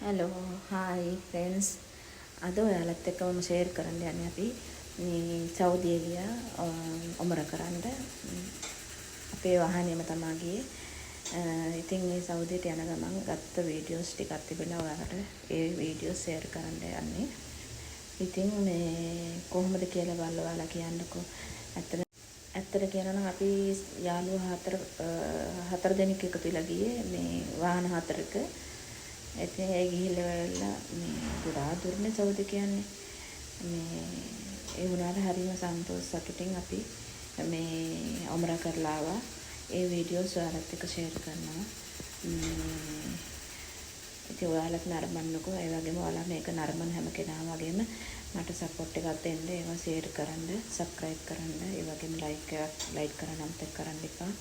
Hello hi friends අද ඔයාලත් එක්ක මම ෂෙයාර් කරන්න යන්නේ අපි මේ සෞදිය ගියා උමර කරන්න අපේ වාහනේම තමයි ගියේ ඉතින් මේ සෞදියට යන ගමන් ගත්ත වීඩියෝස් ටිකක් තිබුණා ඔයාලට ඒ වීඩියෝ ෂෙයාර් කරන්න යන්නේ ඉතින් මේ කොහොමද කියලා බලලා ඔයාලා කියන්නකෝ ඇත්තට කියනවා නම් අපි යාළුවෝ හතර දෙනෙක් එකතු වෙලා ගියේ මේ වාහන හතරක ඉතින් ඒ ගිහිල්ලා මේ ගොඩාක් දුරනේ සෞදි කියන්නේ මේ ඒ වුණාට හරිම සතුටින් අපි මේ උම්රා කරලා ආවා ඒ වීඩියෝස් ඔයාලත් එක්ක ෂෙයාර් කරනවා ඉතින් ඔයාලත් නරඹන්නකෝ ඒ වගේම ඔයාලා මේක නරඹන හැම කෙනාම වගේම මට සපෝට් එකක් දෙන්න ඒවා ෂෙයාර් කරන්න සබ්ස්ක්‍රයිබ් කරන්න ඒ වගේම ලයික් කරන්න අමතක කරන්න එපා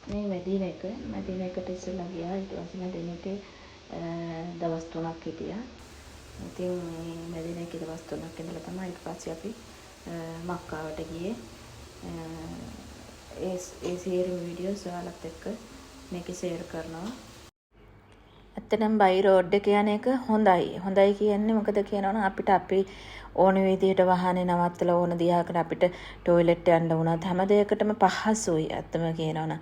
මේ මැදිනේකට ඉස්සෙල්ලා ගියා ඊට පස්සේ මැදිනේට දවස් 3ක් හිටියා. ඉතින් මේ මැදිනේකේ දවස් 3ක් ඉඳලා තමයි ඊට පස්සේ අපි මක්කාවට ගියේ. ඒ සියලු වීඩියෝස් ඔයාලත් එක්ක මේකේ ෂෙයාර් කරනවා. ඇත්තටම බයි රෝඩ් එක යන එක හොඳයි. හොඳයි කියන්නේ මොකද කියනවනම් අපිට අපි ඕන විදිහට වාහනේ නවත්තලා ඕන දිහාකට අපිට টয়ලට් යන්න වුණත් හැම දෙයකටම පහසුයි. ඇත්තම කියනවනම්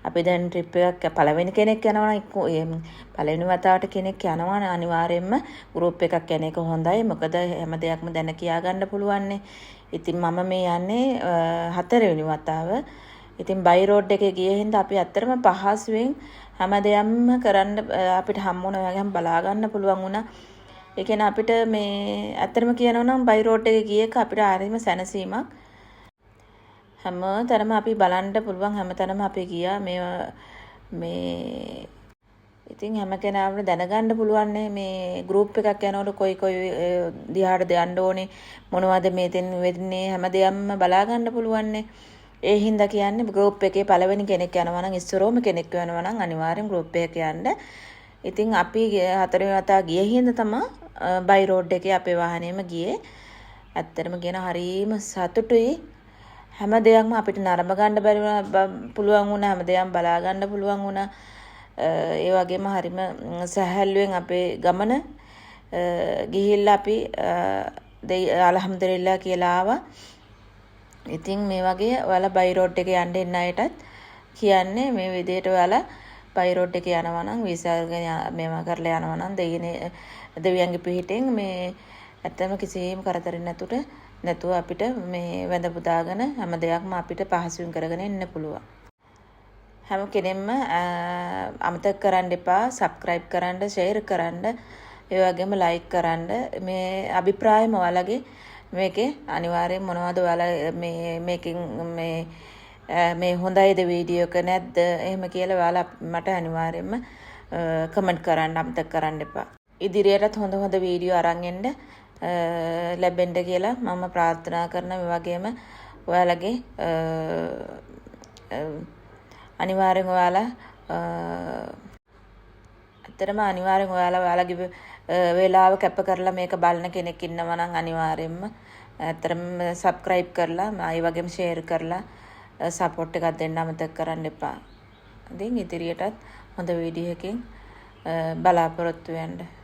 අපි දැන් ට්‍රිප් එකක් පළවෙනි කෙනෙක් යනවනම් පළවෙනි වතාවට කෙනෙක් යනවනම් අනිවාර්යයෙන්ම ගෲප් එකක් යන එක හොඳයි. මොකද හැම දෙයක්ම දැන කියා ගන්න පුළුවන්නේ. ඉතින් මම මේ යන්නේ හතරවෙනි වතාව. ඉතින් බයි රෝඩ් එකේ ගියේ හින්දා අපි ඇත්තටම පහසුවෙන් හැම දෙයක්ම කරන්න අපිට හම්බුන වගේම බලා ගන්න පුළුවන් වුණා. ඒ කියන්නේ අපිට මේ ඇත්තටම කියනවා නම් බයි රෝඩ් එකේ ගිය එක අපිට ආරිම සැනසීමක්. හැම තැනම අපි බලන්න පුළුවන් හැම තැනම අපි ගියා මේ ඉතින් හැම කෙනාම දැනගන්න පුළුවන් මේ ගෲප් එකක් යනකොට කොයි දිහාටද යන්න ඕනේ මොනවද මේතෙන් වෙන්නේ හැම දෙයක්ම බලා ගන්න පුළුවන් ඒ හින්දා කියන්නේ ගෲප් එකේ පළවෙනි කෙනෙක් යනවා නම් ඉස්සරෝම කෙනෙක් වෙනවා නම් අනිවාර්යෙන් ගෲප් එකක යන්න. ඉතින් අපි හතරවෙනි වතාව ගියේ හින්දා තමයි බයි රෝඩ් එකේ අපේ වාහනේම ගියේ. ඇත්තටම කියන හරීම සතුටුයි. හැම දෙයක්ම අපිට නරඹ ගන්න බැරි පුළුවන් වුණා. හැම දෙයක්ම බලා ගන්න පුළුවන් වුණා. ඒ වගේම හරිම සැහැල්ලුවෙන් අපේ ගමන ගිහිල්ලා අපි අල්හම්දුලිල්ලා කියලා ආවා. ඉතින් මේ වගේ ඔයාලා බයි රෝඩ් එකේ යන්න එන්න අයටත් කියන්නේ මේ විදිහට ඔයාලා බයි රෝඩ් එකේ යනවා නම් වීසා මේවා කරලා යනවා නම් දෙවියන්ගේ පිහිටෙන් මේ ඇත්තම කිසිම කරදරයක් නැතුව අපිට මේ වැඳ පුදාගෙන හැම දෙයක්ම අපිට පහසුවෙන් කරගෙන එන්න පුළුවන්. හැම කෙනෙක්ම අමතක කරන්න එපා සබ්ස්ක්‍රයිබ් කරන්න ෂෙයාර් කරන්න ඒ වගේම ලයික් කරන්න මේ අභිප්‍රායම ඔයාලගේ මේකේ අනිවාර්යෙන් මොනවද ඔයාලා මේකෙන් මේ හොඳයිද වීඩියෝ එක නැද්ද එහෙම කියලා ඔයාලා මට අනිවාර්යෙන්ම කමෙන්ට් කරන්න අමතක කරන්න එපා. ඉදිරියටත් හොඳ වීඩියෝ අරන් එන්න ලැබෙන්න කියලා මම ප්‍රාර්ථනා කරනවා. මේ වගේම ඔයාලගේ අනිවාර්යෙන් ඔයාලා ඇත්තටම අනිවාර්යෙන් ඔයාලගේ වේලාව කැප කරලා මේක බලන කෙනෙක් ඉන්නවා නම් අනිවාර්යෙන්ම ඇත්තටම සබ්ස්ක්‍රයිබ් කරලා ඒ වගේම ෂෙයාර් කරලා සපෝට් එකක් දෙන්න අමතක කරන්න එපා. ඉතින් ඉදිරියටත් හොඳ වීඩියෝ එකකින් බලාපොරොත්තු වෙන්න.